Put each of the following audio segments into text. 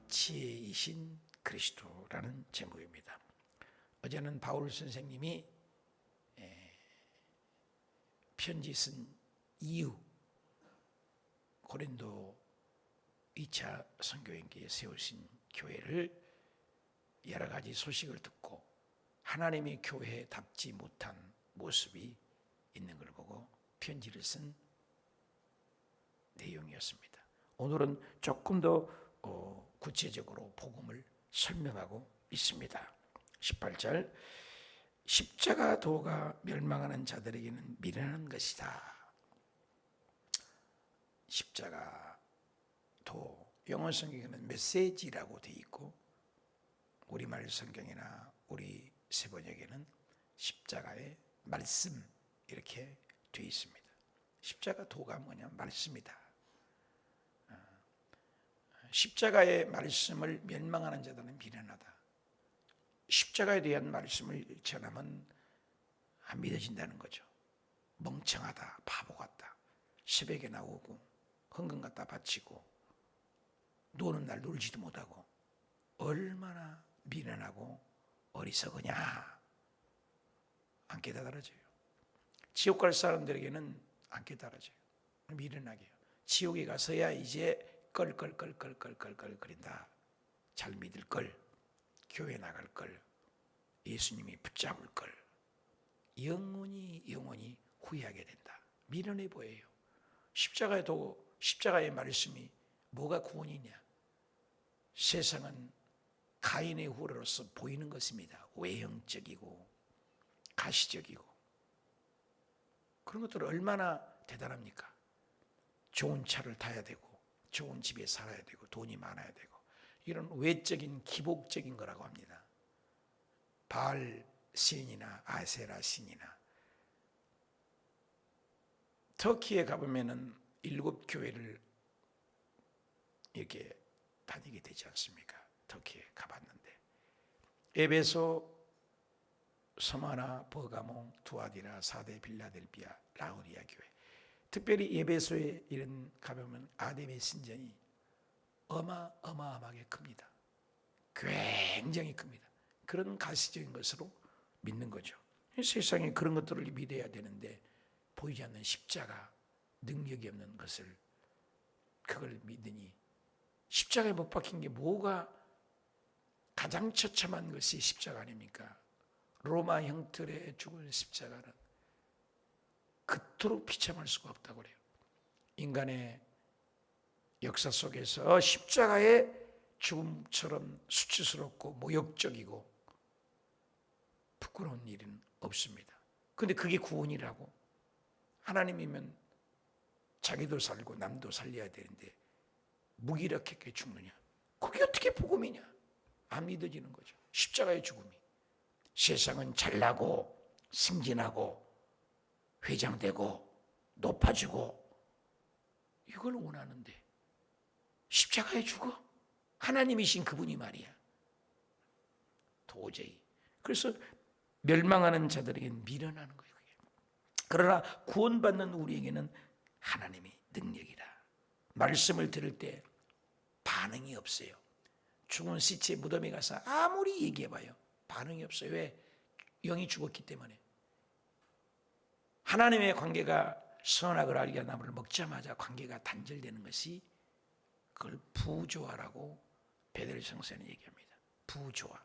지혜이신 그리스도라는 제목입니다. 어제는 바울 선생님이 편지 쓴 이유, 고린도 2차 선교행기에 세우신 교회를 여러 가지 소식을 듣고 하나님의 교회에 답지 못한 모습이 있는 걸 보고 편지를 쓴 내용이었습니다. 오늘은 조금 더 구체적으로 복음을 설명하고 있습니다. 18절, 십자가 도가 멸망하는 자들에게는 미련한 것이다. 십자가 도, 영어 성경에는 메시지라고 되어 있고 우리말 성경이나 우리 세번역에는 십자가의 말씀 이렇게 되어 있습니다. 십자가 도가 뭐냐? 말씀이다. 십자가의 말씀을 멸망하는 자들은 미련하다. 십자가에 대한 말씀을 전하면 안 믿어진다는 거죠. 멍청하다, 바보 같다, 새벽에 나오고 헌금 갖다 바치고 노는 날 놀지도 못하고 얼마나 미련하고 어리석으냐. 안 깨달아져요. 지옥 갈 사람들에게는 안 깨달아져요. 미련하게요. 지옥에 가서야 이제 껄껄껄껄껄껄껄거린다. 잘 믿을 걸, 교회 나갈 걸, 예수님이 붙잡을 걸, 영원히 후회하게 된다. 미련해 보여요. 십자가의 말씀이 뭐가 구원이냐? 세상은 가인의 후레로서 보이는 것입니다. 외형적이고 가시적이고 그런 것들은 얼마나 대단합니까? 좋은 차를 타야 되고 좋은 집에 살아야 되고 돈이 많아야 되고 이런 외적인 기복적인 거라고 합니다. 바알 신이나 아세라 신이나 터키에 가보면은 7교회를 이렇게 다니게 되지 않습니까? 터키에 가봤는데 에베소, 서마나, 버가모, 투아디라, 사데, 빌라델비아, 라우디아 교회, 특별히 에베소에 이런 가보면 아담의 신전이 어마어마하게 큽니다. 굉장히 큽니다. 그런 가시적인 것으로 믿는 거죠. 세상에 그런 것들을 믿어야 되는데 보이지 않는 십자가, 능력이 없는 것을 그걸 믿으니 십자가에 못 박힌 게 뭐가 가장 처참한 것이 십자가 아닙니까? 로마 형틀에 죽은 십자가는 그토록 비참할 수가 없다고 그래요. 인간의 역사 속에서 십자가의 죽음처럼 수치스럽고 모욕적이고 부끄러운 일은 없습니다. 그런데 그게 구원이라고? 하나님이면 자기도 살고 남도 살려야 되는데 무기력하게 죽느냐? 그게 어떻게 복음이냐? 안 믿어지는 거죠. 십자가의 죽음이. 세상은 잘나고 승진하고 회장되고 높아지고 이걸 원하는데 십자가에 죽어? 하나님이신 그분이 말이야. 도저히. 그래서 멸망하는 자들에게는 미련하는 거예요. 그게. 그러나 구원받는 우리에게는 하나님의 능력이다. 말씀을 들을 때 반응이 없어요. 죽은 시체 무덤에 가서 아무리 얘기해봐요. 반응이 없어요. 왜? 영이 죽었기 때문에. 하나님의 관계가 선악을 알게 나무를 먹자마자 관계가 단절되는 것이 그걸 부조화라고 베드로 성서는 얘기합니다. 부조화.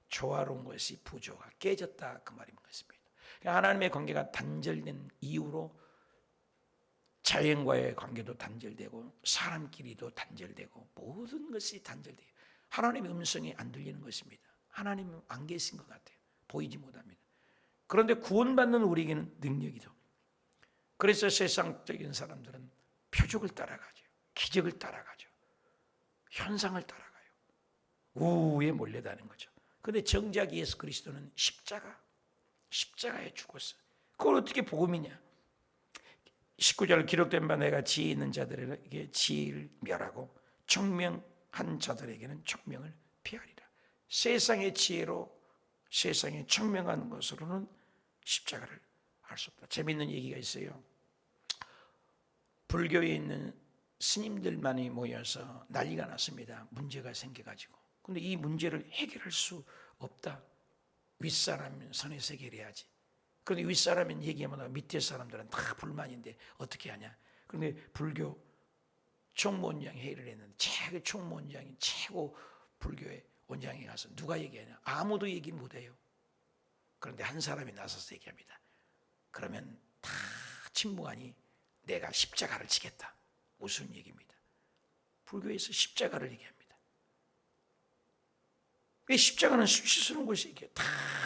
조화로운 것이 부조화. 깨졌다 그 말인 것입니다. 하나님의 관계가 단절된 이후로 자연과의 관계도 단절되고 사람끼리도 단절되고 모든 것이 단절돼요. 하나님의 음성이 안 들리는 것입니다. 하나님은 안 계신 것 같아요. 보이지 못합니다. 그런데 구원받는 우리에게는 능력이죠. 그래서 세상적인 사람들은 표적을 따라가죠. 기적을 따라가죠. 현상을 따라가요. 우에 몰려다니는 거죠. 그런데 정작 예수 그리스도는 십자가에 죽었어요. 그걸 어떻게 복음이냐? 19절 기록된 바 내가 지혜 있는 자들에게 지혜를 멸하고 청명한 자들에게는 청명을 피하리라. 세상의 지혜로 세상에 청명한 것으로는 십자가를 알 수 없다. 재미있는 얘기가 있어요. 불교에 있는 스님들만이 모여서 난리가 났습니다. 문제가 생겨가지고. 근데 이 문제를 해결할 수 없다. 윗사람은 선에서 해결해야지. 그런데 윗사람은 얘기하면 밑에 사람들은 다 불만인데 어떻게 하냐. 그런데 불교 총무원장 회의를 했는데 최고 총무원장인 최고 불교의 원장에 가서 누가 얘기하냐. 아무도 얘기 못해요. 그런데 한 사람이 나서서 얘기합니다. 그러면 다 침묵하니 내가 십자가를 지겠다. 무슨 얘기입니다. 불교에서 십자가를 얘기합니다. 십자가는 수치스러운 것이 다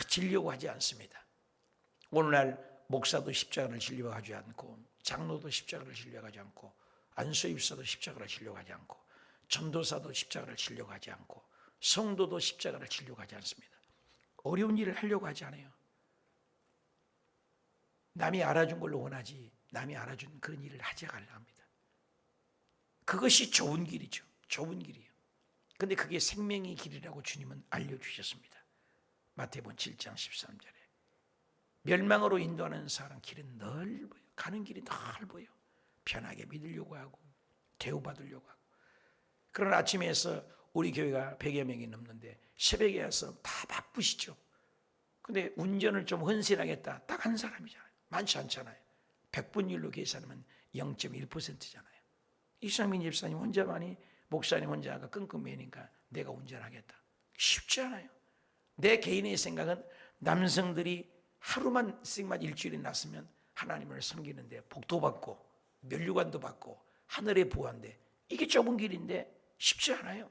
지려고 하지 않습니다. 오늘날 목사도 십자가를 지려고 하지 않고 장로도 십자가를 지려고 하지 않고 안수입사도 십자가를 지려고 하지 않고 전도사도 십자가를 지려고 하지 않고 성도도 십자가를 지려고 하지 않습니다. 어려운 일을 하려고 하지 않아요. 남이 알아준 걸로 원하지 남이 알아준 그런 일을 하지 않으려 합니다. 그것이 좋은 길이죠. 좋은 길이에요. 근데 그게 생명의 길이라고 주님은 알려주셨습니다. 마태복음 7장 13절에 멸망으로 인도하는 사람 길은 넓어요. 가는 길이 넓어요. 편하게 믿으려고 하고 대우받으려고 하고. 그러나 아침에서 우리 교회가 100여 명이 넘는데 새벽에 와서 다 바쁘시죠. 근데 운전을 좀 헌신하겠다. 딱 한 사람이잖아요. 많지 않잖아요. 100분율로 계산하면 0.1%잖아요. 이상민 집사님 혼자만이 목사님 혼자가 끙끙매니까 내가 운전하겠다. 쉽지 않아요. 내 개인의 생각은 남성들이 하루만 씩만 일주일에 났으면 하나님을 섬기는데 복도 받고 면류관도 받고 하늘에 보호한데 이게 좁은 길인데 쉽지 않아요.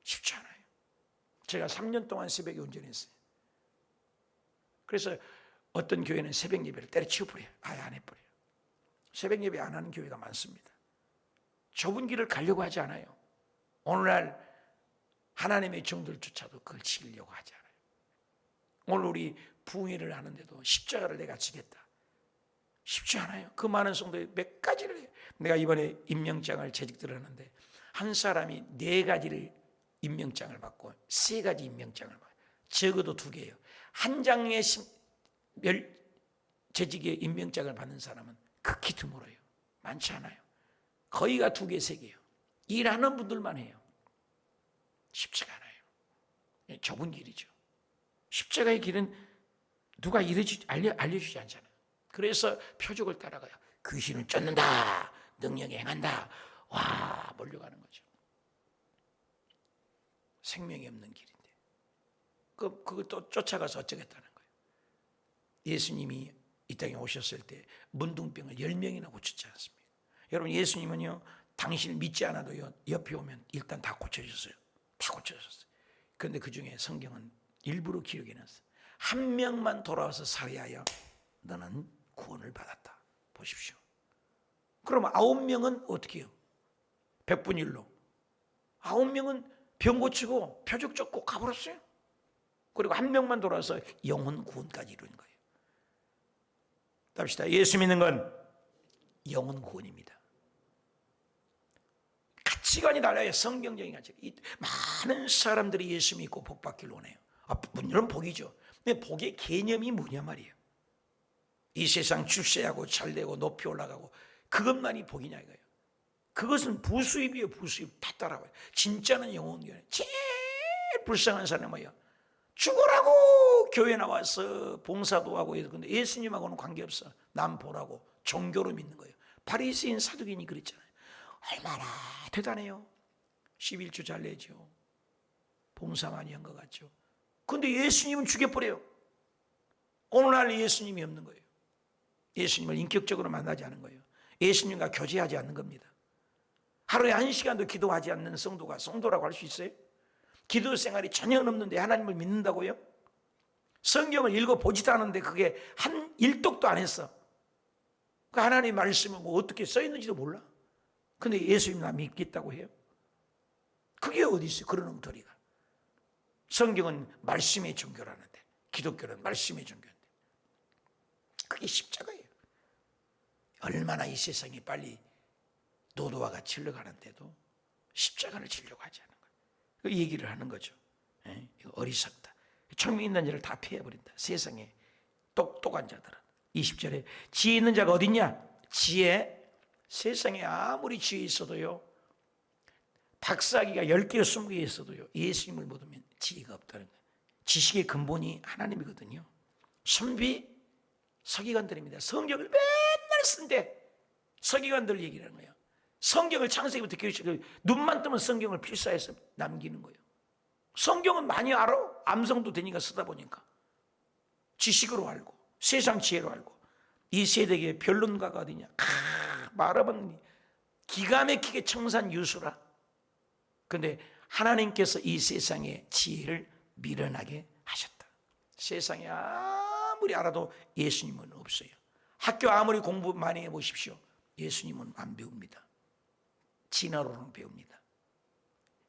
쉽지 않아요. 제가 3년 동안 새벽에 운전했어요. 그래서 어떤 교회는 새벽 예배를 때려치워버려요. 아예 안 해버려요. 새벽 예배 안 하는 교회가 많습니다. 좁은 길을 가려고 하지 않아요. 오늘날 하나님의 종들조차도 그걸 지키려고 하지 않아요. 오늘 우리 부흥회를 하는데도 십자가를 내가 지겠다. 쉽지 않아요. 그 많은 성도에 몇 가지를 해요. 내가 이번에 임명장을 재직들을 하는데 한 사람이 4가지를 임명장을 받고 3가지 임명장을 받아요. 적어도 2개예요. 한 장의 재직의 임명장을 받는 사람은 극히 드물어요. 많지 않아요. 거의가 2개, 3개예요. 일하는 분들만 해요. 쉽지가 않아요. 좁은 길이죠. 십자가의 길은 누가 알려주지 않잖아요. 그래서 표적을 따라가요. 귀신을 쫓는다. 능력이 행한다. 와, 몰려가는 거죠. 생명이 없는 길인데. 그것도 쫓아가서 어쩌겠다는 거예요. 예수님이 이 땅에 오셨을 때 문둥병을 10명이나 고쳤지 않습니까? 여러분, 예수님은요, 당신을 믿지 않아도요, 옆에 오면 일단 다 고쳐졌어요. 다 고쳐졌어요. 그런데 그 중에 성경은 일부러 기록해놨어요. 한 명만 돌아와서 살해하여 너는 구원을 받았다. 보십시오. 그럼 9명은 어떻게 해요? 100분율로 9명은 병 고치고 표적 쫓고 가버렸어요. 그리고 한 명만 돌아와서 영혼 구원까지 이루는 거예요. 답시다. 예수 믿는 건 영혼 구원입니다. 가치관이 달라요. 성경적인 가치관. 많은 사람들이 예수 믿고 복 받기를 원해요. 물론 복이죠. 근데 복의 개념이 뭐냐 말이에요. 이 세상 출세하고 잘되고 높이 올라가고 그것만이 복이냐 이거예요. 그것은 부수입이에요. 부수입. 다 따라와요. 진짜는 영혼이에요. 제일 불쌍한 사람은 뭐예요? 죽으라고 교회 나와서 봉사도 하고 근데 예수님하고는 관계없어. 남 보라고 종교로 믿는 거예요. 바리새인 사두개인이 그랬잖아요. 얼마나 대단해요. 11조 잘 내죠. 봉사 많이 한 것 같죠. 그런데 예수님은 죽여버려요. 오늘날 예수님이 없는 거예요. 예수님을 인격적으로 만나지 않은 거예요. 예수님과 교제하지 않는 겁니다. 하루에 1시간도 기도하지 않는 성도라고 할 수 있어요? 기도 생활이 전혀 없는데 하나님을 믿는다고요? 성경을 읽어보지도 않았는데 그게 한 일독도 안 했어. 그 하나님 말씀은 뭐 어떻게 써있는지도 몰라. 근데 예수님 나 믿겠다고 해요? 그게 어디 있어요? 그런 엉터리가. 성경은 말씀의 종교라는데 기독교는 말씀의 종교인데 그게 십자가예요. 얼마나 이 세상이 빨리 노도와 같이 흘러가는데도 십자가를 지려고 하지 않는 거예요. 그 얘기를 하는 거죠. 이거 어리석다.聰明있는 자를 다 피해버린다. 세상에 똑똑한 자들은. 20절에 지혜 있는 자가 어디 있냐? 지혜 세상에 아무리 지혜 있어도요, 박사학위가 10개, 20개 있어도요, 예수님을 모르면 지혜가 없다는 거예요. 지식의 근본이 하나님이거든요. 선비 서기관들입니다. 성경을 맨날 쓴데 서기관들 얘기를 하는 거예요. 성경을 창세기부터 교시를 눈만 뜨면 성경을 필사해서 남기는 거예요. 성경은 많이 알아. 암송도 되니까 쓰다 보니까 지식으로 알고 세상 지혜로 알고. 이 세대의 변론가가 어디냐? 말하면 기가 막히게 청산 유수라. 그런데 하나님께서 이 세상의 지혜를 미련하게 하셨다. 세상에 아무리 알아도 예수님은 없어요. 학교 아무리 공부 많이 해보십시오. 예수님은 안 배웁니다. 진화론은 배웁니다.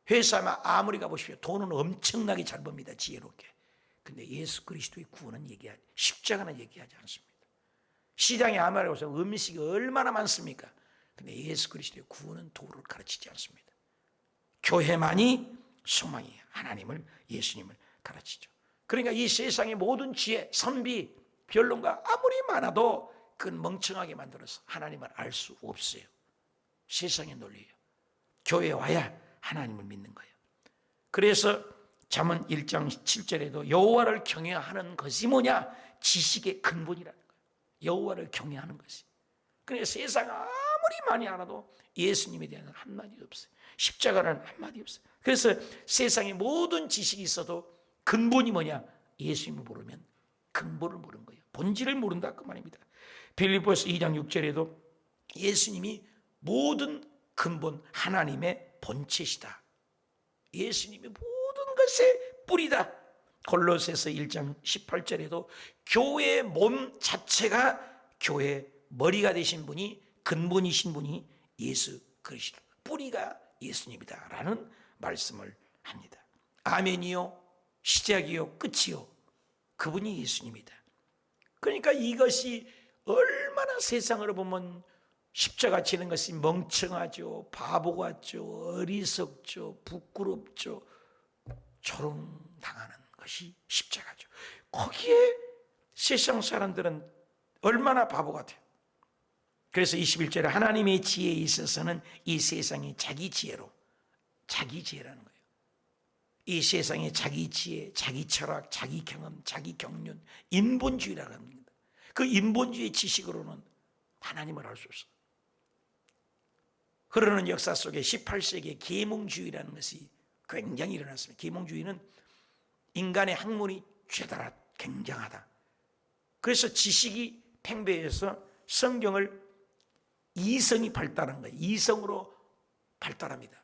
회사 아무리 가보십시오. 돈은 엄청나게 잘 법니다. 지혜롭게. 근데 예수 그리스도의 구원은 얘기하지, 십자가는 얘기하지 않습니다. 시장에 아무리 가보세요. 음식이 얼마나 많습니까? 근데 예수 그리스도의 구원은 도를 가르치지 않습니다. 교회만이 소망이에요. 하나님을, 예수님을 가르치죠. 그러니까 이 세상의 모든 지혜, 선비, 변론가 아무리 많아도 그건 멍청하게 만들어서 하나님을 알 수 없어요. 세상의 논리예요. 교회에 와야 하나님을 믿는 거예요. 그래서 잠언 1장 7절에도 여호와를 경외하는 것이 뭐냐? 지식의 근본이라는 거예요. 여호와를 경외하는 것이. 그래서 세상 아무리 많이 알아도 예수님에 대한 한마디 없어요. 십자가는 한마디 없어요. 그래서 세상의 모든 지식이 있어도 근본이 뭐냐? 예수님을 모르면 근본을 모르는 거예요. 본질을 모른다 그 말입니다. 빌립보서 2장 6절에도 예수님이 모든 근본, 하나님의 본체시다. 예수님이 모든 것의 뿌리다. 골로새서 1장 18절에도 교회의 몸 자체가 교회의 머리가 되신 분이, 근본이신 분이 예수 그리스도, 뿌리가 예수님이다 라는 말씀을 합니다. 아멘이요, 시작이요, 끝이요, 그분이 예수님이다. 그러니까 이것이 얼마나 세상으로 보면 십자가 지는 것이 멍청하죠, 바보 같죠, 어리석죠, 부끄럽죠, 조롱당하는 것이 십자가죠. 거기에 세상 사람들은 얼마나 바보 같아요. 그래서 21절에 하나님의 지혜에 있어서는 이 세상이 자기 지혜로, 자기 지혜라는 거예요. 이 세상의 자기 지혜, 자기 철학, 자기 경험, 자기 경륜, 인본주의라고 합니다. 그 인본주의 지식으로는 하나님을 알 수 없어요. 흐르는 역사 속에 18세기에 계몽주의라는 것이 굉장히 일어났습니다. 계몽주의는 인간의 학문이 죄다라 굉장하다. 그래서 지식이 팽배해서 성경을 이성이 발달한 거예요. 이성으로 발달합니다.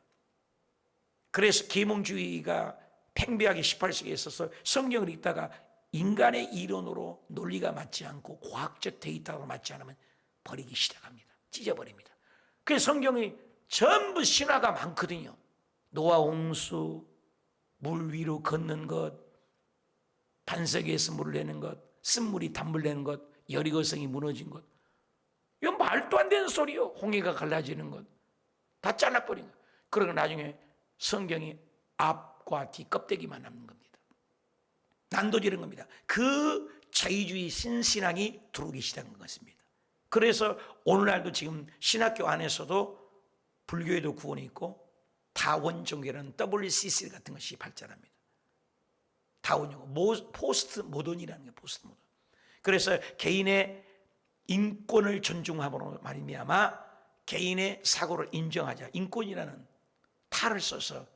그래서 계몽주의가 팽배하게 18세기에 있어서 성경을 읽다가 인간의 이론으로 논리가 맞지 않고 과학적 데이터로 맞지 않으면 버리기 시작합니다. 찢어버립니다. 그래서 성경이 전부 신화가 많거든요. 노아 홍수, 물 위로 걷는 것, 반석에서 물을 내는 것, 쓴물이 단물 내는 것, 여리고성이 무너진 것. 이건 말도 안 되는 소리요. 홍해가 갈라지는 것. 다 잘라버린 것. 그러고 나중에 성경이 앞과 뒤 껍데기만 남는 겁니다. 난도지른 겁니다. 그 자유주의 신신앙이 들어오기 시작한 것입니다. 그래서 오늘날도 지금 신학교 안에서도 불교에도 구원이 있고 다원 종교라는 WCC 같은 것이 발전합니다. 다원이고 포스트 모던이라는 게 포스트 모던. 그래서 개인의 인권을 존중함으로 말미암아 개인의 사고를 인정하자. 인권이라는 탈을 써서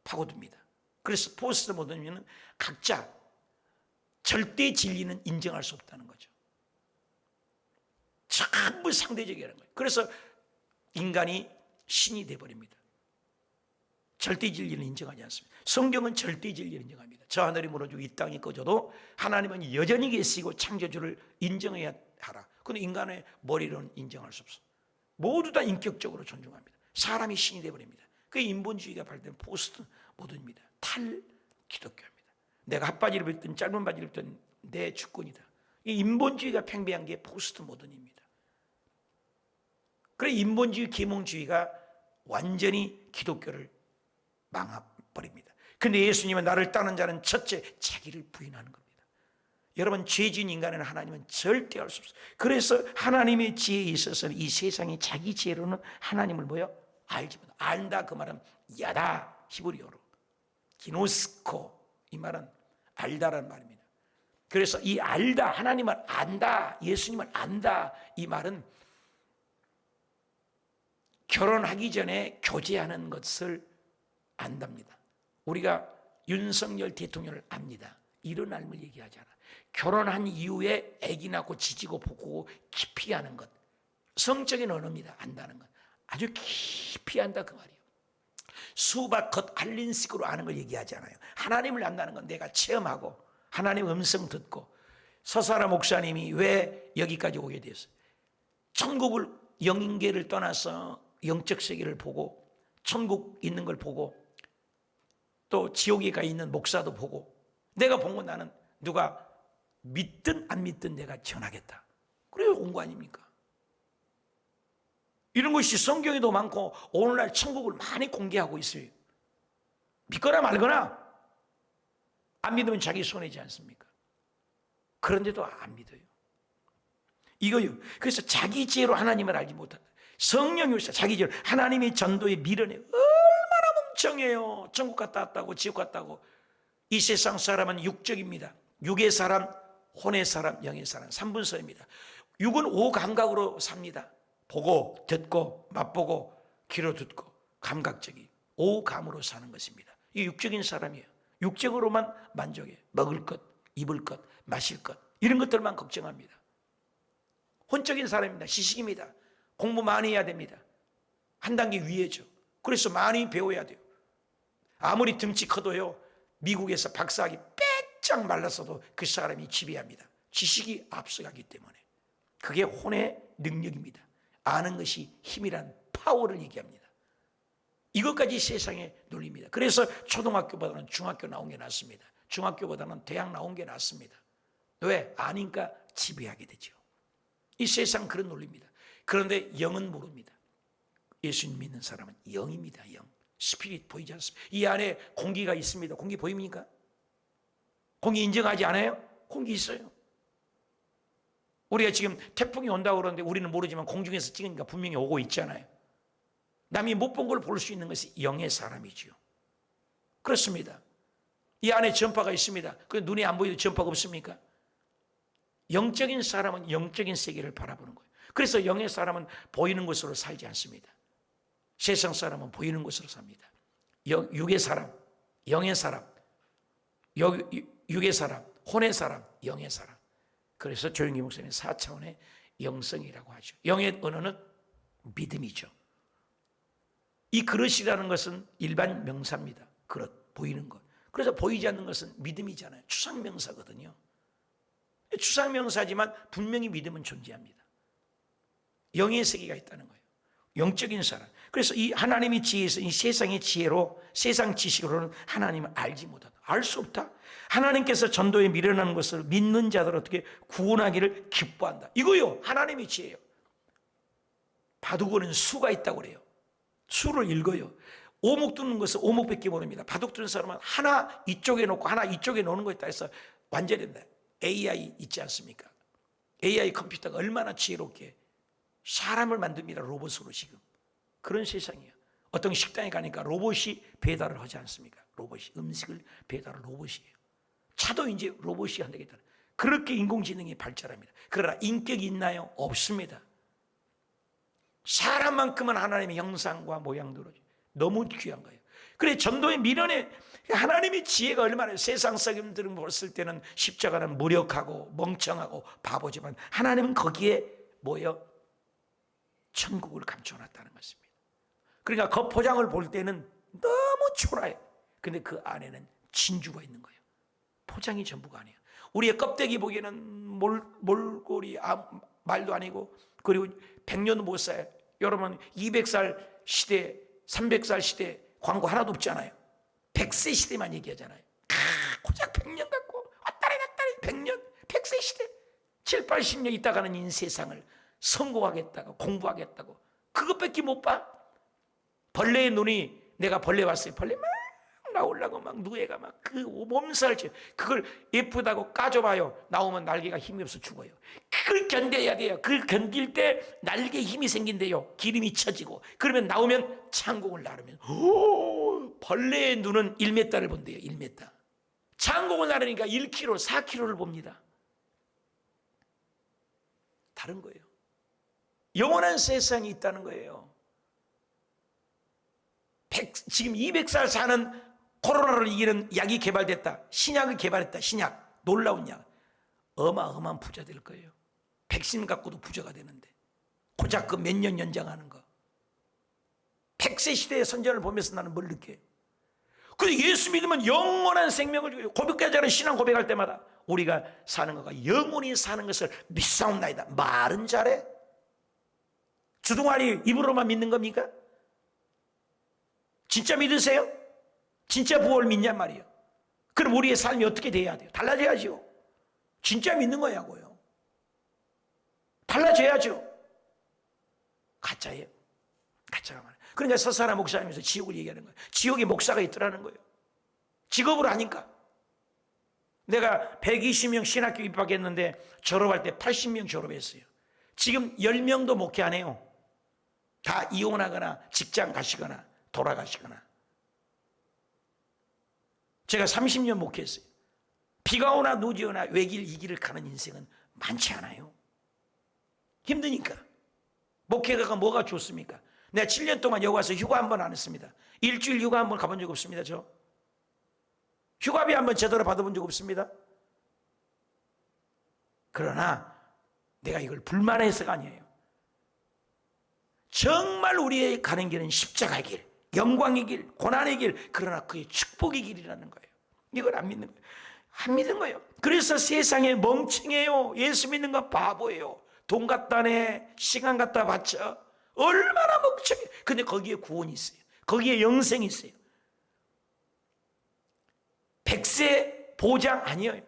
파고듭니다. 그래서 포스트 모던이면 각자 절대 진리는 인정할 수 없다는 거죠. 전부 상대적이라는 거예요. 그래서 인간이 신이 되어버립니다. 절대 진리는 인정하지 않습니다. 성경은 절대 진리를 인정합니다. 저 하늘이 무너지고 이 땅이 꺼져도 하나님은 여전히 계시고 창조주를 인정해야 하라. 그런데 인간의 머리로는 인정할 수 없어. 모두 다 인격적으로 존중합니다. 사람이 신이 되어버립니다. 그게 인본주의가 발달된 포스트 모던입니다. 탈 기독교입니다. 내가 핫바지를 입든 짧은 바지를 입든 내 주권이다. 이 인본주의가 팽배한 게 포스트 모던입니다. 그래 인본주의, 계몽주의가 완전히 기독교를 망해버립니다. 근데 예수님은 나를 따르는 자는 첫째 자기를 부인하는 겁니다. 여러분, 죄진 인간은 하나님은 절대 알 수 없어요. 그래서 하나님의 지혜에 있어서는 이 세상이 자기 지혜로는 하나님을 뭐요? 알지 못한다. 안다 그 말은 야다, 히브리어로 기노스코, 이 말은 알다라는 말입니다. 그래서 이 알다, 하나님을 안다, 예수님을 안다, 이 말은 결혼하기 전에 교제하는 것을 안답니다. 우리가 윤석열 대통령을 압니다. 이런 삶을 얘기하잖아. 결혼한 이후에 아기 낳고 지지고 볶고 깊이 하는 것, 성적인 언어입니다. 안다는 것 아주 깊이 한다 그 말이에요. 수박 겉 알린식으로 아는 걸 얘기하잖아요. 하나님을 안다는 건 내가 체험하고 하나님의 음성 듣고. 서사라 목사님이 왜 여기까지 오게 됐어요? 천국을, 영계를 떠나서 영적 세계를 보고 천국 있는 걸 보고 또 지옥에 가 있는 목사도 보고 내가 본 건 나는 누가 믿든 안 믿든 내가 전하겠다. 그래서 온 거 아닙니까? 이런 것이 성경에도 많고 오늘날 천국을 많이 공개하고 있어요. 믿거나 말거나. 안 믿으면 자기 손해지 않습니까? 그런데도 안 믿어요. 이거요. 그래서 자기 지혜로 하나님을 알지 못한다. 성령이 오셔 자기 지혜로 하나님의 전도에 밀어내. 얼마나 멍청해요. 천국 갔다 왔다고 지옥 갔다고. 이 세상 사람은 육적입니다. 육의 사람, 혼의 사람, 영의 사람, 3분서입니다. 육은 오감각으로 삽니다. 보고 듣고 맛보고 귀로 듣고 감각적이 오감으로 사는 것입니다. 이 육적인 사람이에요. 육적으로만 만족해. 먹을 것, 입을 것, 마실 것 이런 것들만 걱정합니다. 혼적인 사람입니다. 시식입니다. 공부 많이 해야 됩니다. 한 단계 위에죠. 그래서 많이 배워야 돼요. 아무리 등치 커도요, 미국에서 박사학위 빼짝 말랐어도 그 사람이 지배합니다. 지식이 앞서가기 때문에. 그게 혼의 능력입니다. 아는 것이 힘이란 파워를 얘기합니다. 이것까지 세상에 논리입니다. 그래서 초등학교보다는 중학교 나온 게 낫습니다. 중학교보다는 대학 나온 게 낫습니다. 왜? 아니까 지배하게 되죠. 이 세상 그런 논리입니다. 그런데 영은 모릅니다. 예수님 믿는 사람은 영입니다. 영. 스피릿 보이지 않습니다. 이 안에 공기가 있습니다. 공기 보입니까? 공기 인정하지 않아요? 공기 있어요. 우리가 지금 태풍이 온다고 그러는데 우리는 모르지만 공중에서 찍으니까 분명히 오고 있잖아요. 남이 못 본 걸 볼 수 있는 것이 영의 사람이지요. 그렇습니다. 이 안에 전파가 있습니다. 그 눈에 안 보이도 전파가 없습니까? 영적인 사람은 영적인 세계를 바라보는 거예요. 그래서 영의 사람은 보이는 것으로 살지 않습니다. 세상 사람은 보이는 것으로 삽니다. 육의 사람, 영의 사람, 육의 사람, 혼의 사람, 영의 사람. 그래서 조영기 목사님 4차원의 영성이라고 하죠. 영의 언어는 믿음이죠. 이 그릇이라는 것은 일반 명사입니다. 그릇, 보이는 것. 그래서 보이지 않는 것은 믿음이잖아요. 추상명사거든요. 추상명사지만 분명히 믿음은 존재합니다. 영의 세계가 있다는 거예요. 영적인 사람. 그래서 이 하나님의 지혜에서 이 세상의 지혜로, 세상 지식으로는 하나님을 알지 못한다. 알 수 없다. 하나님께서 전도에 미련하는 것을 믿는 자들 어떻게 구원하기를 기뻐한다. 이거요, 하나님의 지혜예요. 바둑에는 수가 있다고 그래요. 수를 읽어요. 오목 두는 것은 오목밖에 모릅니다. 바둑 두는 사람은 하나 이쪽에 놓고 하나 이쪽에 놓는 거 있다 해서 완전히 된다. AI 있지 않습니까? AI 컴퓨터가 얼마나 지혜롭게 사람을 만듭니다. 로봇으로 지금. 그런 세상이에요. 어떤 식당에 가니까 로봇이 배달을 하지 않습니까? 로봇이 음식을 배달을 로봇이에요. 차도 이제 로봇이 한다겠다. 그렇게 인공지능이 발달합니다. 그러나 인격이 있나요? 없습니다. 사람만큼은 하나님의 형상과 모양대로 너무 귀한 거예요. 그래 전도의 미련에 하나님의 지혜가 얼마나 세상 사람들은 봤을 때는 십자가는 무력하고 멍청하고 바보지만 하나님은 거기에 뭐예요? 천국을 감춰놨다는 것입니다. 그러니까 그 포장을 볼 때는 너무 초라해. 근데 그 안에는 진주가 있는 거예요. 포장이 전부가 아니에요. 우리의 껍데기 보기에는 몰골이 말도 아니고 그리고 100년도 못 살아요. 여러분 200살 시대 300살 시대 광고 하나도 없잖아요. 100세 시대만 얘기하잖아요. 고작 100년 갖고 왔다리 갔다리 100년 100세 시대 7, 80년 있다가는 이 세상을 성공하겠다고 공부하겠다고 그것밖에 못 봐. 벌레의 눈이 내가 벌레 봤어요. 벌레 막 나오려고 막 누에가 막 그 몸살 그걸 예쁘다고 까줘봐요. 나오면 날개가 힘이 없어 죽어요. 그걸 견뎌야 돼요. 그걸 견딜 때 날개에 힘이 생긴대요. 기름이 쳐지고 그러면 나오면 창공을 나르면 벌레의 눈은 1m를 본대요. 1m. 창공을 나르니까 1km, 4km를 봅니다. 다른 거예요. 영원한 세상이 있다는 거예요. 지금 200살 사는 코로나를 이기는 약이 개발됐다. 신약을 개발했다. 신약. 놀라운 약. 어마어마한 부자 될 거예요. 백신 갖고도 부자가 되는데. 고작 그 몇 년 연장하는 거. 100세 시대의 선전을 보면서 나는 뭘 느껴요? 근데 예수 믿으면 영원한 생명을 주고 고백자는 신앙 고백할 때마다 우리가 사는 것과 영원히 사는 것을 믿사옵나이다. 말은 잘해. 주둥아리 입으로만 믿는 겁니까? 진짜 믿으세요? 진짜 부활 믿냔 말이에요. 그럼 우리의 삶이 어떻게 돼야 돼요? 달라져야죠. 진짜 믿는 거냐고요. 달라져야죠. 가짜예요. 가짜가 많아요. 그러니까 서사라 목사님에서 지옥을 얘기하는 거예요. 지옥에 목사가 있더라는 거예요. 직업으로 하니까. 내가 120명 신학교 입학했는데 졸업할 때 80명 졸업했어요. 지금 10명도 목회 안 해요. 다 이혼하거나 직장 가시거나 돌아가시거나. 제가 30년 목회했어요. 비가 오나 눈이 오나 외길 이 길을 가는 인생은 많지 않아요. 힘드니까. 목회가 뭐가 좋습니까? 내가 7년 동안 여기 와서 휴가 한 번 안 했습니다. 일주일 휴가 한 번 가본 적 없습니다. 저 휴가비 한 번 제대로 받아본 적 없습니다. 그러나 내가 이걸 불만해서가 아니에요. 정말 우리의 가는 길은 십자가의 길, 영광의 길, 고난의 길, 그러나 그의 축복의 길이라는 거예요. 이걸 안 믿는 거예요. 안 믿는 거예요. 그래서 세상에 멍청해요. 예수 믿는 건 바보예요. 돈 갖다 내, 시간 갖다 바쳐. 얼마나 멍청해. 근데 거기에 구원이 있어요. 거기에 영생이 있어요. 100세 보장 아니에요.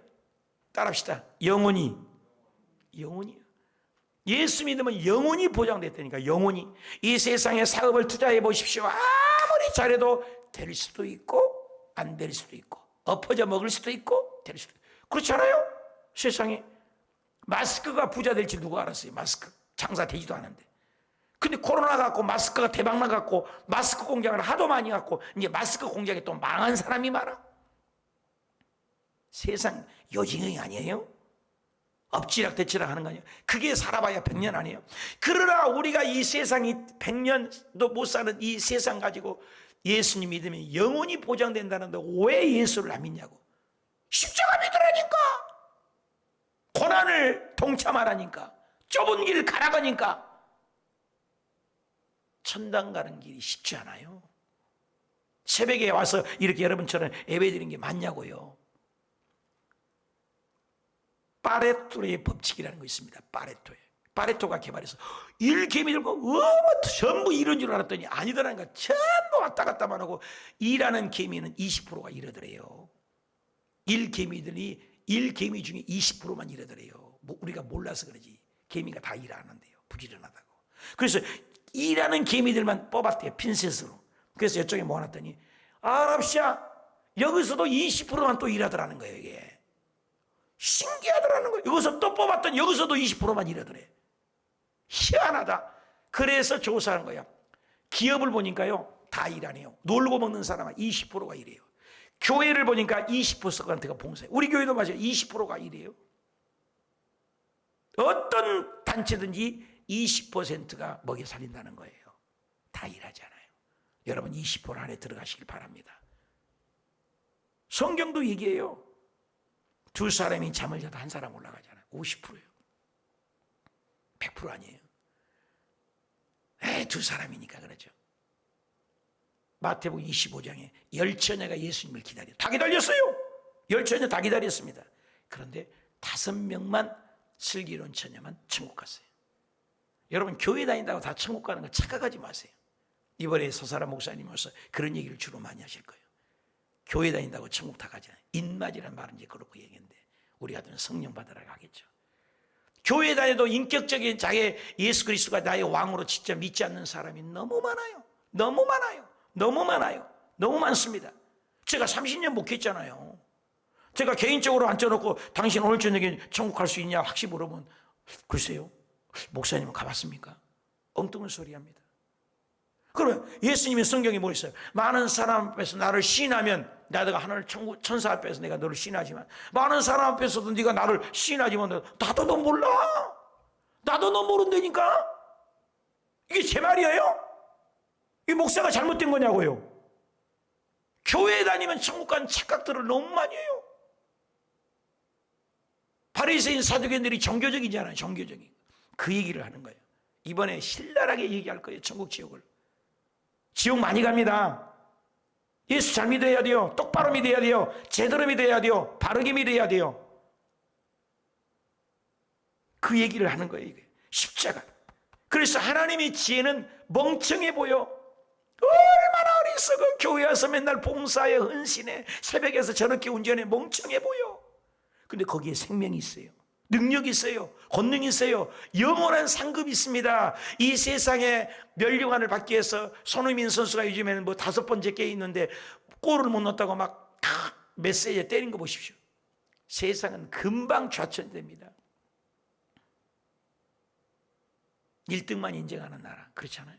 따라합시다. 영원히. 영원히요. 예수 믿으면 영원히 보장됐다니까. 영원히. 이 세상에 사업을 투자해 보십시오. 아무리 잘해도 될 수도 있고 안 될 수도 있고 엎어져 먹을 수도 있고 될 수도 있고. 그렇지 않아요? 세상에 마스크가 부자 될지 누가 알았어요? 마스크 장사 되지도 않은데. 근데 코로나 갖고 마스크가 대박 나갖고 마스크 공장을 하도 많이 갖고 이제 마스크 공장에 또 망한 사람이 많아. 세상 요징이 아니에요? 엎치락대치락 하는 거 아니에요? 그게 살아봐야 100년 아니에요? 그러나 우리가 이 세상이 100년도 못 사는 이 세상 가지고 예수님 믿으면 영원히 보장된다는데 왜 예수를 안 믿냐고. 십자가 믿으라니까. 고난을 동참하라니까. 좁은 길 가라가니까. 천당 가는 길이 쉽지 않아요. 새벽에 와서 이렇게 여러분처럼 예배드리는 게 맞냐고요. 파레토의 법칙이라는 거 있습니다. 파레토가 개발해서 일개미 들고 전부 이런 줄 알았더니 아니더라니까. 전부 왔다 갔다만 하고 일하는 개미는 20%가 이러더래요. 일개미 중에 20%만 이러더래요. 우리가 몰라서 그러지. 개미가 다 일 안 한대요. 부지런하다고. 그래서 일하는 개미들만 뽑았대요. 핀셋으로. 그래서 이쪽에 모아놨더니 아랍시아 여기서도 20%만 또 일하더라는 거예요. 이게 신기하더라는 거예요. 여기서 또 뽑았더니 여기서도 20%만 일하더래. 희한하다. 그래서 조사한 거야. 기업을 보니까요 다 일 안 해요. 놀고 먹는 사람은 20%가 일해요. 교회를 보니까 20%가 봉사해요. 우리 교회도 마찬가지예요. 20%가 일해요. 어떤 단체든지 20%가 먹여 살린다는 거예요. 다 일하잖아요. 여러분 20% 안에 들어가시길 바랍니다. 성경도 얘기해요. 두 사람이 잠을 자도 한 사람 올라가잖아요. 50%예요. 100% 아니에요. 두 사람이니까 그러죠. 마태복음 25장에 열처녀가 예수님을 기다려요. 다 기다렸어요. 열처녀 다 기다렸습니다. 그런데 5명만 슬기로운 처녀만 천국 갔어요. 여러분 교회 다닌다고 다 천국 가는 거 착각하지 마세요. 이번에 서사라 목사님 와서 그런 얘기를 주로 많이 하실 거예요. 교회 다닌다고 천국 다 가잖아요. 인마지란 말은 이제 그렇고 얘기인데 우리 같으면 성령 받으라고 하겠죠. 교회 다녀도 인격적인 자기 예수 그리스도가 나의 왕으로 진짜 믿지 않는 사람이 너무 많아요. 너무 많아요. 너무 많아요. 너무 많습니다. 제가 30년 목회했잖아요. 제가 개인적으로 앉혀놓고 당신 오늘 저녁에 천국 갈 수 있냐 확실히 물어보면 글쎄요, 목사님은 가봤습니까? 엉뚱한 소리 합니다. 그러면 예수님의 성경에 뭐 있어요? 많은 사람 앞에서 나를 시인하면 내가 하늘 천국 천사 앞에서 내가 너를 시인하지만 많은 사람 앞에서도 네가 나를 시인하지만 나도 너 몰라. 나도 너 모른다니까. 이게 제 말이에요? 이 목사가 잘못된 거냐고요? 교회에 다니면 천국 가는 착각들을 너무 많이 해요. 바리새인 사두개인들이 종교적이잖아요. 종교적인 그 얘기를 하는 거예요. 이번에 신랄하게 얘기할 거예요. 천국 지옥을. 지옥 많이 갑니다. 예수 잘 믿어야 돼요. 똑바로 믿어야 돼요. 제대로 믿어야 돼요. 바르게 믿어야 돼요. 그 얘기를 하는 거예요. 이게 십자가. 그래서 하나님의 지혜는 멍청해 보여. 얼마나 어리석어. 교회 와서 맨날 봉사에 헌신해 새벽에서 저렇게 운전해. 멍청해 보여. 근데 거기에 생명이 있어요. 능력이 있어요. 권능이 있어요. 영원한 상급이 있습니다. 이 세상에 멸류관을 받기 위해서 손흥민 선수가 요즘에는 뭐 5번째 깨 있는데 골을 못 넣었다고 막 메시지에 때린 거 보십시오. 세상은 금방 좌천됩니다. 1등만 인정하는 나라. 그렇잖아요.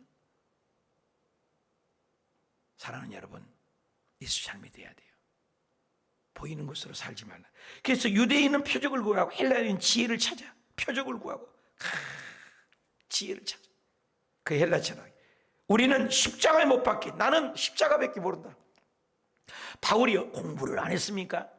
사랑하는 여러분, 예수 잘 믿어야 돼요. 보이는 것으로 살지 말라. 그래서 유대인은 표적을 구하고 헬라인은 지혜를 찾아. 표적을 구하고 지혜를 찾아. 그 헬라 철학. 우리는 십자가에 못 박게. 나는 십자가밖에 모른다. 바울이 공부를 안 했습니까?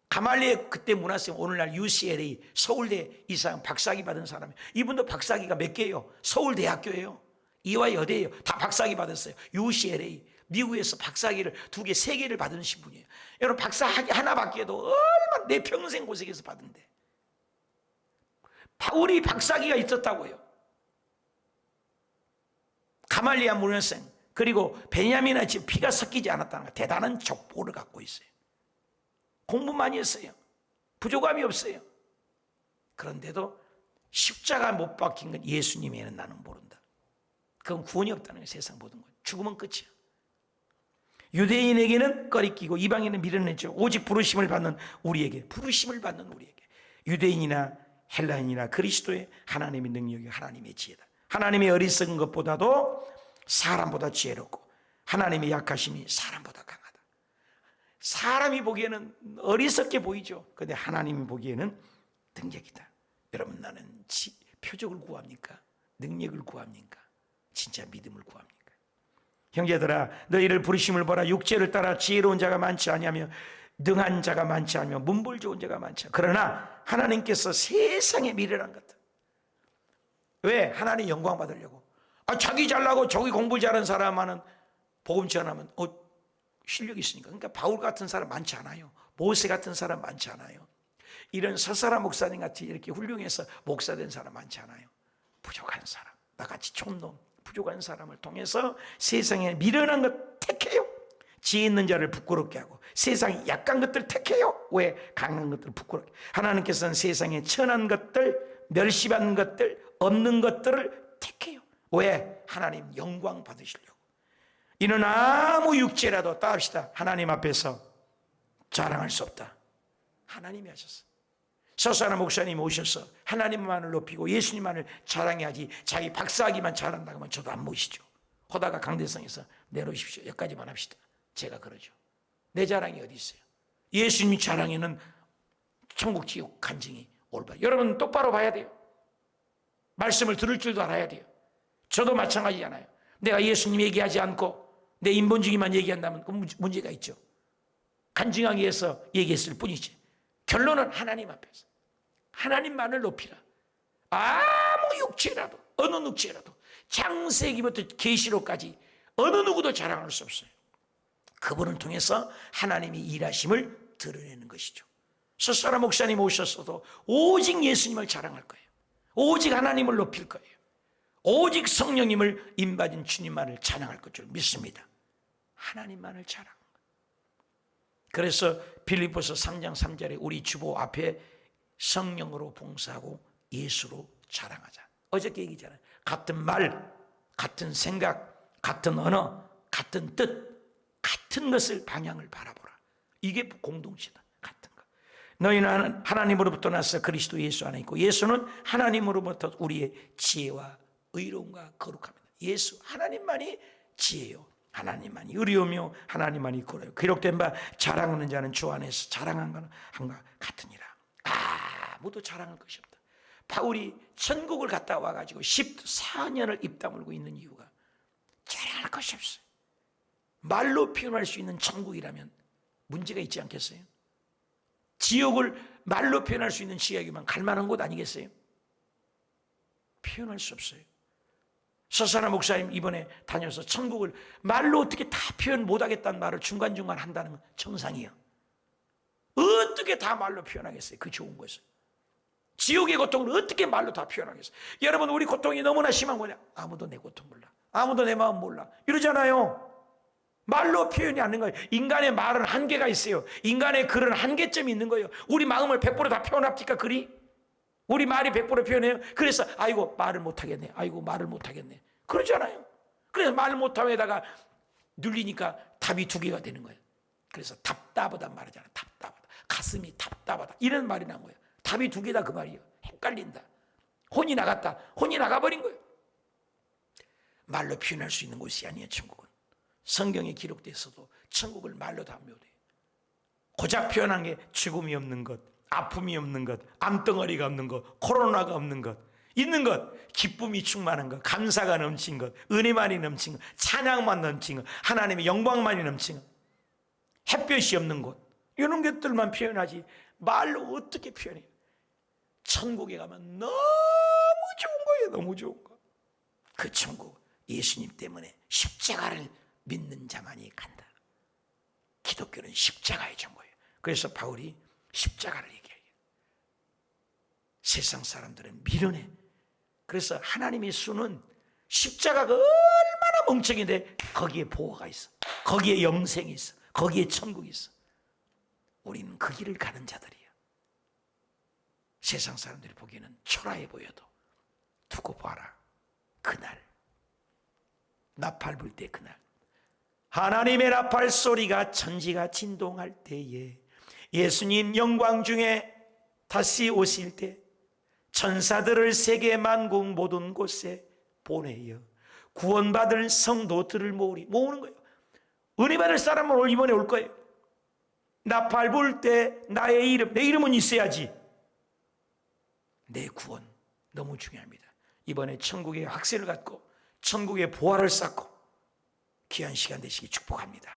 가말리엘 그때 문화생 오늘날 UCLA 서울대 이상 박사학위 받은 사람이 이분도 박사학위가 몇 개예요? 서울대학교예요. 이화여대예요. 다 박사학위 받았어요. UCLA 미국에서 박사학위를 2개, 3개를 받으신 분이에요. 여러분 박사학위 하나 받기에도 얼마나 내 평생 고생해서 받은데. 바울이 박사학위가 있었다고요. 가말리엘 문화생 그리고 베냐민의 집 피가 섞이지 않았다는 거 대단한 족보를 갖고 있어요. 공부 많이 했어요. 부족함이 없어요. 그런데도 십자가 못 박힌 건 예수님에는 나는 모른다. 그건 구원이 없다는 거예요. 세상 모든 건. 죽으면 끝이야. 유대인에게는 꺼리끼고 이방인은 밀어내죠. 오직 부르심을 받는 우리에게, 부르심을 받는 우리에게. 유대인이나 헬라인이나 그리스도의 하나님의 능력이 하나님의 지혜다. 하나님의 어리석은 것보다도 사람보다 지혜롭고 하나님의 약하심이 사람보다 강하다. 사람이 보기에는 어리석게 보이죠. 그런데 하나님이 보기에는 능력이다. 여러분 나는 표적을 구합니까? 능력을 구합니까? 진짜 믿음을 구합니까? 형제들아 너희를 부르심을 보라. 육체를 따라 지혜로운 자가 많지 아니하며 능한 자가 많지 않으며 문벌 좋은 자가 많지 않으며 그러나 하나님께서 세상의 미래란 것들. 왜? 하나님 영광 받으려고. 자기 잘나고 저기 공부 잘하는 사람만은 복음 전하면 실력이 있으니까. 그러니까 바울 같은 사람 많지 않아요. 모세 같은 사람 많지 않아요. 이런 서사라 목사님 같이 이렇게 훌륭해서 목사 된 사람 많지 않아요. 부족한 사람, 나같이 촌놈 부족한 사람을 통해서 세상에 미련한 것 택해요. 지혜 있는 자를 부끄럽게 하고 세상에 약한 것들 택해요. 왜? 강한 것들을 부끄럽게. 하나님께서는 세상에 천한 것들, 멸시받는 것들, 없는 것들을 택해요. 왜? 하나님 영광 받으시려고. 이는 아무 육체라도 따합시다. 하나님 앞에서 자랑할 수 없다. 하나님이 하셨어. 서사나 목사님이 오셔서 하나님만을 높이고 예수님만을 자랑해야지 자기 박사학위만 잘한다고 하면 저도 안 모시죠. 호다가 강대성에서 내놓으십시오. 여기까지만 합시다. 제가 그러죠. 내 자랑이 어디 있어요? 예수님 자랑에는 천국 지옥 간증이 올바로. 여러분 똑바로 봐야 돼요. 말씀을 들을 줄도 알아야 돼요. 저도 마찬가지잖아요. 내가 예수님 얘기하지 않고 내 인본주의만 얘기한다면 그 문제가 있죠. 간증하기 위해서 얘기했을 뿐이지. 결론은 하나님 앞에서 하나님만을 높이라. 아무 육체라도 어느 육체라도 창세기부터 계시록까지 어느 누구도 자랑할 수 없어요. 그분을 통해서 하나님이 일하심을 드러내는 것이죠. 서사라 목사님 오셨어도 오직 예수님을 자랑할 거예요. 오직 하나님을 높일 거예요. 오직 성령님을 임받은 주님만을 찬양할 것 줄 믿습니다. 하나님만을 자랑. 그래서 빌립보서 3장 3절에 우리 주보 앞에 성령으로 봉사하고 예수로 자랑하자. 어저께 얘기잖아요. 같은 말, 같은 생각, 같은 언어, 같은 뜻, 같은 것을 방향을 바라보라. 이게 공동체다. 같은 것. 너희는 하나님으로부터 나서 그리스도 예수 안에 있고 예수는 하나님으로부터 우리의 지혜와 의로움과 거룩합니다. 예수 하나님만이 지혜요, 하나님만이 의로우며 하나님만이 거룩해요. 기록된 바 자랑하는 자는 주 안에서 자랑한 것은 한과 같으니라. 아무도 자랑할 것이 없다. 바울이 천국을 갔다 와가지고 14년을 입 다물고 있는 이유가 자랑할 것이 없어요. 말로 표현할 수 있는 천국이라면 문제가 있지 않겠어요? 지옥을 말로 표현할 수 있는 지옥이면 갈 만한 곳 아니겠어요? 표현할 수 없어요. 서사나 목사님 이번에 다녀서 천국을 말로 어떻게 다 표현 못하겠다는 말을 중간중간 한다는 건 정상이에요. 어떻게 다 말로 표현하겠어요? 그 좋은 것을. 지옥의 고통을 어떻게 말로 다 표현하겠어요? 여러분, 우리 고통이 너무나 심한 거냐? 아무도 내 고통 몰라, 아무도 내 마음 몰라 이러잖아요. 말로 표현이 안 되는 거예요. 인간의 말은 한계가 있어요. 인간의 글은 한계점이 있는 거예요. 우리 마음을 100%다 표현합니까? 글이? 우리 말이 100% 표현해요. 그래서 아이고 말을 못하겠네, 아이고 말을 못하겠네 그러잖아요. 그래서 말 못함에다가 눌리니까 답이 두 개가 되는 거예요. 그래서 답답하단 말이잖아요. 답답하다, 가슴이 답답하다 이런 말이 난 거예요. 답이 두 개다 그 말이에요. 헷갈린다, 혼이 나갔다, 혼이 나가버린 거예요. 말로 표현할 수 있는 곳이 아니에요. 천국은 성경에 기록돼서도 천국을 말로 다 못해요. 고작 표현한 게 죽음이 없는 것, 아픔이 없는 것, 암덩어리가 없는 것, 코로나가 없는 것, 있는 것, 기쁨이 충만한 것, 감사가 넘친 것, 은혜만이 넘친 것, 찬양만 넘친 것, 하나님의 영광만이 넘친 것, 햇볕이 없는 곳, 이런 것들만 표현하지 말로 어떻게 표현해요? 천국에 가면 너무 좋은 거예요. 너무 좋은 거. 그 천국 예수님 때문에 십자가를 믿는 자만이 간다. 기독교는 십자가의 정보예요. 그래서 바울이 십자가를 얘기해요. 세상 사람들은 미련해. 그래서 하나님의 수는 십자가가 얼마나 멍청인데 거기에 보호가 있어, 거기에 영생이 있어, 거기에 천국이 있어. 우리는 그 길을 가는 자들이에요. 세상 사람들이 보기에는 초라해 보여도 두고 봐라. 그날 나팔 불 때, 그날 하나님의 나팔 소리가 천지가 진동할 때에 예수님 영광 중에 다시 오실 때 천사들을 세계 만국 모든 곳에 보내어 구원받을 성도들을 모으는 거예요. 은혜 받을 사람은 이번에 올 거예요. 나팔 불 때 나의 이름, 내 이름은 있어야지. 내 구원 너무 중요합니다. 이번에 천국의 확신을 갖고 천국의 보화를 쌓고 귀한 시간 되시기 축복합니다.